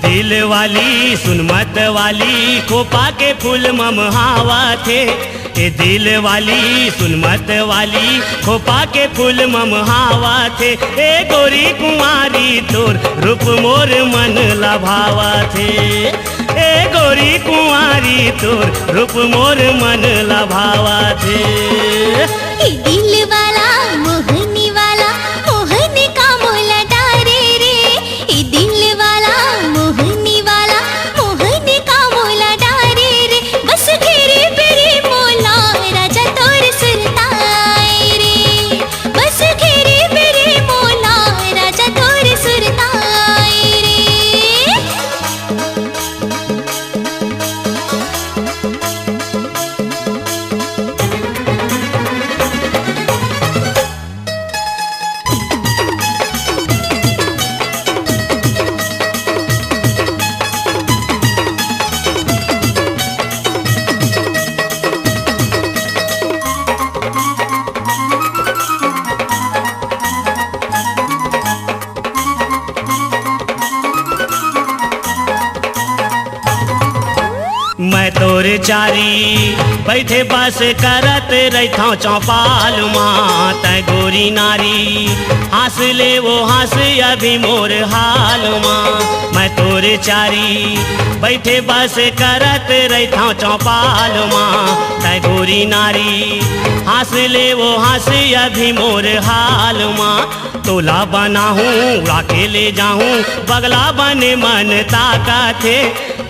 दिल वाली सुन मत वाली खोपा के फूल ममहावा थे। ए दिल वाली सुन मत वाली खोपा के फूल ममहावा थे। ए गोरी कुंवारी तोर रूप मोर मन लभावा थे। ए गोरी कुंवारी तोर रूप मोर मन लभावा थे। ए दिल वाला मोहनी वाला मोहन का मोला डारे रे। ए दिल वाला मोहनी वाला मोहन का मोला डारे रे। बस घेरे पेरे मोला राजा तोर सुरताए रे। बस घेरे पेरे मोला राजा तोर सुरताए रे। मैं तोरे चारी बैठे बस करत रहता चौपाल माँ। तय गोरी नारी हंस ले वो हंस अभी मोर हाल माँ। मैं तोरे चारी बैठे बस करत रहता चौपाल माँ। तय गोरी नारी हंस ले वो हंस अभी मोर हाल माँ। तोला बना हूँ उड़ा के ले जाऊँ बगला बने मन ताका थे।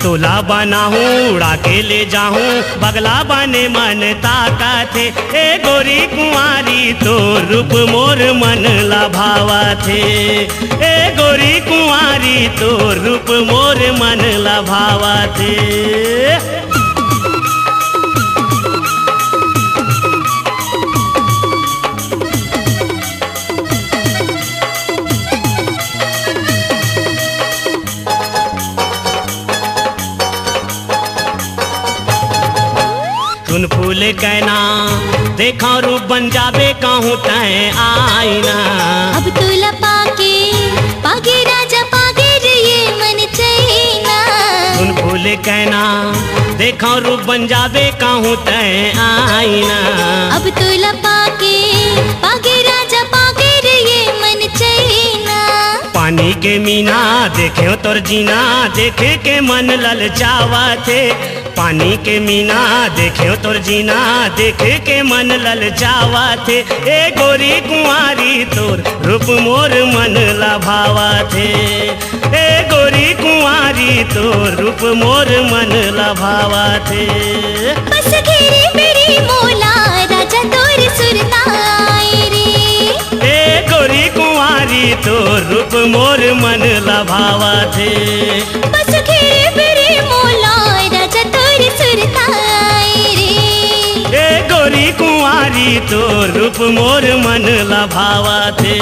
तोला बना हूँ उड़ा के ले जाऊँ बगला बने मन ताका थे। ए गोरी कुंवारी तो रूप मोर मन लभावा थे। ए गोरी कुंवारी तो रूप मोर मन लभावा थे। सुन फूल कहना देखा रूप बन जाबे कहूँ तय आईना। अब तुला पागे राजा पागे रे ये मन चैना। सुन फूल कहना देखा रूप बन जाबे कहूँ तय आईना। अब तुला पागे राजा पागे रे ये मन चैना। पानी के मीना देखे तोर जीना देखे के मन ललचावा थे। पानी के मीना देखे तोर जीना देखे के मन ललचावा थे। ए गोरी कुंवारी तोर रूप मोर मन लभावा थे। ए गोरी कुंवारी तोर रूप मोर मन लभावा थे। बस घेरे मेरी मोला राजा तोर सुरताए रे। ए गोरी कुंवारी तोर रूप मोर मन लभावा थे। बस घेरे मेरी मोला राजा तोर सुरताए रे। ए गोरी कुंवारी तो रूप मोर मन लभावा थे।